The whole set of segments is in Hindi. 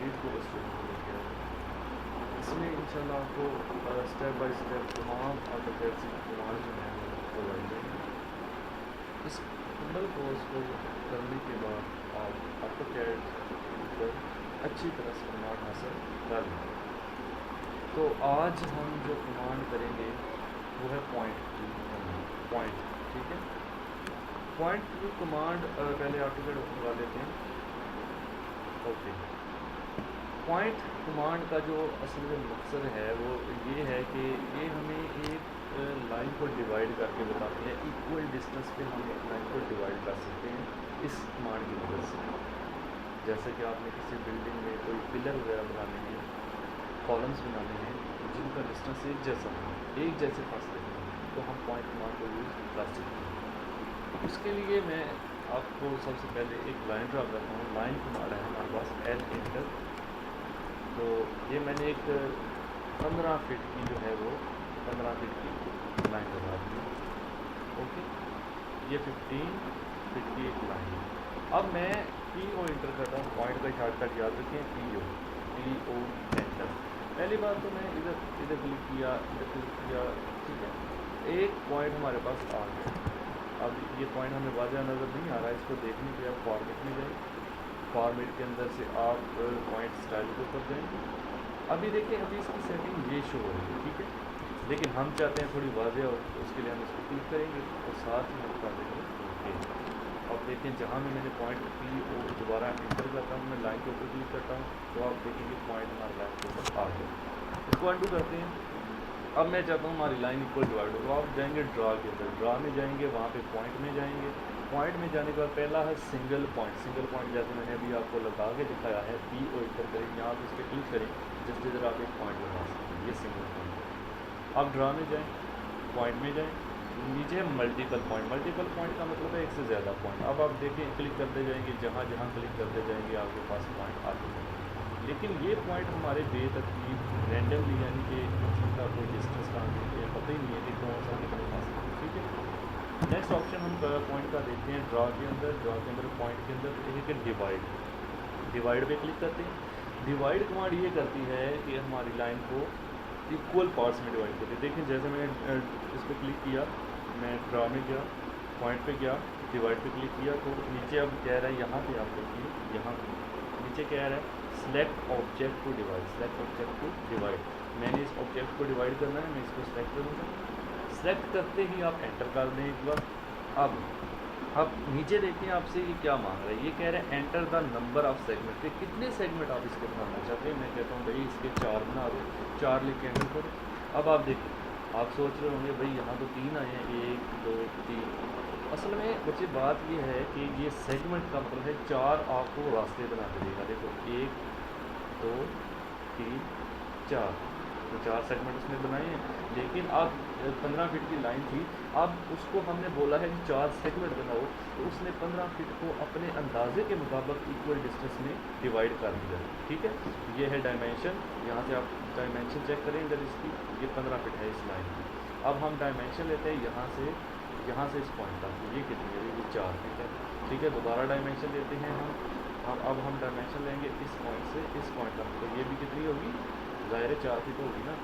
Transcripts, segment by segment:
कंक्रीट को स्टूडेंट को लेके आए। इसमें इंशाल्लाह आपको स्टेप बाय स्टेप तमाम ऑटोकैड की कमांड जो है वो प्रोवाइड करेंगे। इस मुकम्मल कोर्स को करने के बाद आप ऑटोकैड पर अच्छी तरह से कमांड हासिल कर लेंगे। तो आज हम जो कमांड करेंगे वो है पॉइंट की पॉइंट, ठीक है। पॉइंट की कमांड पहले ऑटोकैड ओपन कर लेते हैं। ओके, पॉइंट कमांड का जो असल में मकसद है वो ये है कि ये हमें एक लाइन को डिवाइड करके बताते हैं। इक्वल डिस्टेंस पे हम एक लाइन को डिवाइड कर सकते हैं इस कमांड की मदद से। जैसे कि आपने किसी बिल्डिंग में कोई पिलर वगैरह बनाने हैं, कॉलम्स बनाने हैं जिनका डिस्टेंस एक जैसा है, एक जैसे फासले में, तो हम पॉइंट कमांड को यूज़ कर सकते हैं। उसके लिए मैं आपको सबसे पहले एक लाइन ड्रा करता हूँ। लाइन कमांड है हमारे पास एल इंटर। तो ये मैंने एक 15 फीट की जो है वो 15 फीट की लाइन लगा दी। ओके, ये 15 फीट की एक लाइन है। अब मैं पी ओ इंटर करता हूँ। पॉइंट का शॉर्टकट याद रखें, पी ओ एंटर। पहली बार तो मैं इधर क्लिक किया, इधर क्लिक किया, ठीक है। एक पॉइंट हमारे पास आ गया। अब ये पॉइंट हमें वाज़ह नज़र नहीं आ रहा है, इसको देखने के आप फॉर्मेट में जाएँ। फॉर्मेट के अंदर से आप पॉइंट स्टाइल के ऊपर जाएंगे। अभी देखिए, अभी इसकी सेटिंग ये शो हो रही है, ठीक है। लेकिन हम चाहते हैं थोड़ी वाज़ह हो, तो उसके लिए हम इसको क्लिक करेंगे और साथ में हम कर देंगे ओके। अब देखें, जहाँ में मैंने पॉइंट पी ओ दोबारा इंटर करता हूँ, मैं लाइन के ऊपर क्लिक करता हूँ, तो आप देखेंगे पॉइंट हमारे लाइन के ऊपर आ गया। इसको अंडू करते हैं। अब मैं चाहता हूँ हमारी लाइन इक्वल डिवाइड हो, तो आप जाएंगे ड्रा के अंदर, ड्रा में जाएंगे, वहाँ पे पॉइंट में जाएंगे। पॉइंट में जाने के बाद पहला है सिंगल पॉइंट। सिंगल पॉइंट जैसे मैंने अभी आपको लगा के दिखाया है, पी ओ इंटर करें, यहाँ पे इस पर क्लिक करें, जिस इधर आप एक पॉइंट लगा सकते हैं, ये सिंगल पॉइंट। अब ड्रा में जाएँ, पॉइंट में जाएँ, नीचे है मल्टीपल पॉइंट। मल्टीपल पॉइंट का मतलब है एक से ज़्यादा पॉइंट। अब आप देखें, क्लिक करते जाएंगे, जहाँ जहाँ क्लिक करते जाएंगे आपके पास पॉइंट आते जाएंगे। लेकिन ये पॉइंट हमारे बेतरतीब रैंडमली, यानी कि इनका कोई डिस्टेंस का हमें पता ही नहीं है कि कौन सा कितने पास है, ठीक है। नेक्स्ट ऑप्शन हम पॉइंट का देखते हैं ड्रा के अंदर। ड्रा के अंदर पॉइंट के अंदर एक है डिवाइड। डिवाइड पे क्लिक करते हैं। डिवाइड कमांड ये करती है कि हमारी लाइन को इक्वल पार्ट्स में डिवाइड करती है। देखें, जैसे मैंने इस पर क्लिक किया, मैं ड्रा में गया, पॉइंट पे गया, डिवाइड पे क्लिक किया, तो नीचे अब कह रहा है, यहाँ पे आप देखिए, यहाँ नीचे कह रहा है select object to divide. Select object to divide, मैंने इस ऑब्जेक्ट को डिवाइड करना है, मैं इसको सेलेक्ट करूँगा। सेलेक्ट करते ही आप एंटर कर दें एक बार। अब नीचे देखिए, आपसे ये क्या मांग रहा है, ये कह रहा है enter the number of segment, कि कितने सेगमेंट आप इसके बनाना चाहते हैं। मैं कहता हूँ भाई इसके 4 बना दो, 4 लिख के एंटर करो। अब आप देखिए, आप सोच रहे होंगे भाई यहाँ तो 3 आए हैं, 1 2 3। असल में बच्चे बात ये है कि ये सेगमेंट का मतलब है 4 आपको रास्ते बना के देगा। देखो 1 2 3 4, तो 4 सेगमेंट उसने बनाए हैं। लेकिन अब 15 फीट की लाइन थी, अब उसको हमने बोला है कि 4 सेगमेंट बनाओ, तो उसने 15 फीट को अपने अंदाजे के मुताबिक इक्वल डिस्टेंस में डिवाइड कर दिया, ठीक है। ये है डायमेंशन, यहाँ से आप डायमेंशन चेक करें अगर इसकी, ये 15 फीट है इस लाइन की। अब हम डायमेंशन लेते हैं यहाँ से इस पॉइंट तक, ये कितनी है, ये 4 फीट है, ठीक है। दोबारा डायमेंशन लेते हैं हम अब हम डायमेंशन लेंगे इस पॉइंट से इस पॉइंट तक, तो ये भी कितनी होगी, ज़ाहिर 4 फीट होगी ना,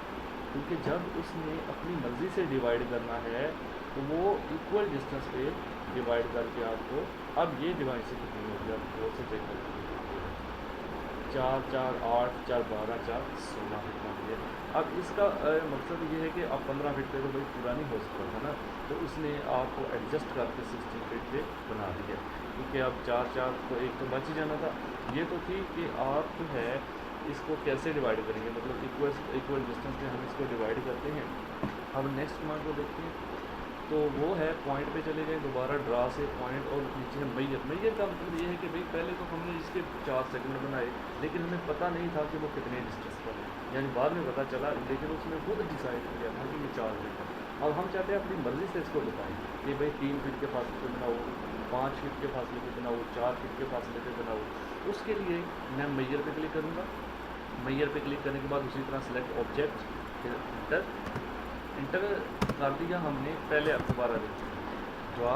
क्योंकि जब उसने अपनी मर्ज़ी से डिवाइड करना है तो वो इक्वल डिस्टेंस पे डिवाइड करके आपको, अब ये डिवाइड से कितनी होगी, आप 2 से चेक करेंगे, 4 4 8 4 12 4 16 फीट होती है। अब इसका मकसद ये है कि अब 15 फीट पे तो भाई पूरा नहीं हो सकता था ना, तो उसने आपको एडजस्ट करके 16 फीट पे बना दिया, क्योंकि अब 4 4 तो एक तो बच ही जाना था। ये तो थी कि आप जो है इसको कैसे डिवाइड करेंगे, मतलब इक्वल डिस्टेंस में हम इसको डिवाइड करते हैं। अब नेक्स्ट कमांड को देखते हैं, तो वो है पॉइंट पे चले गए, दोबारा ड्रा से पॉइंट, और नीचे है मैयर। मैयर का मतलब ये है कि भाई पहले तो हमने इसके 4 सेगमेंट बनाए, लेकिन हमें पता नहीं था कि वो कितने डिस्टेंस पर है, यानी बाद में पता चला, लेकिन उसने खुद डिसाइड किया था कि ये 4 फीट है। अब हम चाहते हैं अपनी मर्ज़ी से इसको बताएं कि भाई 3 फीट के फासले पे बनाओ, 5 फीट के फासले पे बनाओ, 4 फीट के फासले पे बनाओ। उसके लिए मैं मैयर पे क्लिक करूँगा। मैयर पे क्लिक करने के बाद उसी तरह सेलेक्ट ऑब्जेक्ट, फिर इंटर कर दिया हमने। पहले अब दोबारा देखते हैं, ड्रा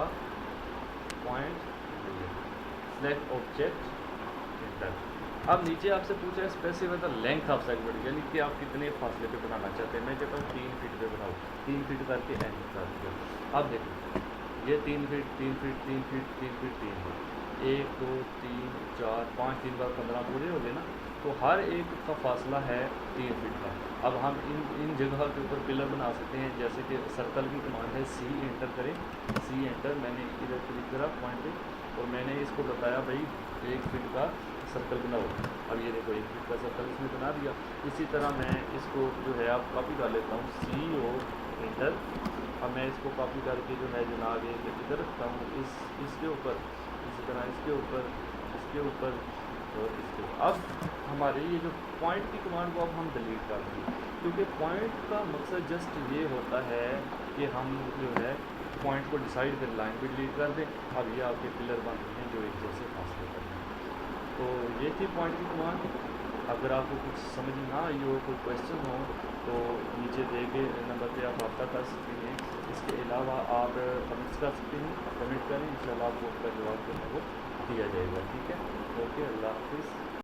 पॉइंट मैयर, सेलेक्ट ऑब्जेक्ट, इंटर। अब नीचे आपसे पूछ रहा है specify the length of segment, यानी कि आप कितने फासले पे बनाना चाहते हैं। मैं कहता हूँ 3 फीट पे बनाओ, 3 फीट करके एंड कर दिया। अब देखो ये 3 feet 3 feet 3 feet 3 feet 3 feet 1 2 3 4 5 3 बार 15 पूरे हो गए ना, तो हर एक का फासला है 3 फीट का। अब हम इन जगह के ऊपर पिलर बना सकते हैं, जैसे कि सर्कल की कमांड है सी एंटर करें, सी एंटर, मैंने इधर क्लिक करा पॉइंट पे और मैंने इसको बताया भाई 1 फीट का सर्कल बनाओ। अब ये देखो 1 फीट का सर्कल इसने बना दिया। इसी तरह मैं इसको जो है आप कॉपी कर लेता हूँ, सी और एंटर। अब मैं इसको कॉपी करके जो है जनाब ये इधर रखता हूँ, इसके ऊपर, इसी तरह इसके ऊपर और इसके ऊपर। अब हमारे ये जो पॉइंट की कमांड को अब हम डिलीट कर देंगे, क्योंकि पॉइंट का मकसद जस्ट ये होता है कि हम जो है पॉइंट को डिसाइड कर, लाइन भी डिलीट कर दें। अब ये आपके पिलर बन रहे हैं जो एक जैसे फासले कर हैं। तो ये थी पॉइंट की कमांड। अगर आपको कुछ समझ ना आई हो, कोई क्वेश्चन हो, तो नीचे दिए गए नंबर पे आप रब्ता कर सकते हैं। इसके अलावा आप कमेंट्स कर सकते हैं, कमेंट करें, इंशाल्लाह आपको उसका जवाब जो है वो दिया जाएगा। ठीक है, ओके, अल्लाह हाफिज़।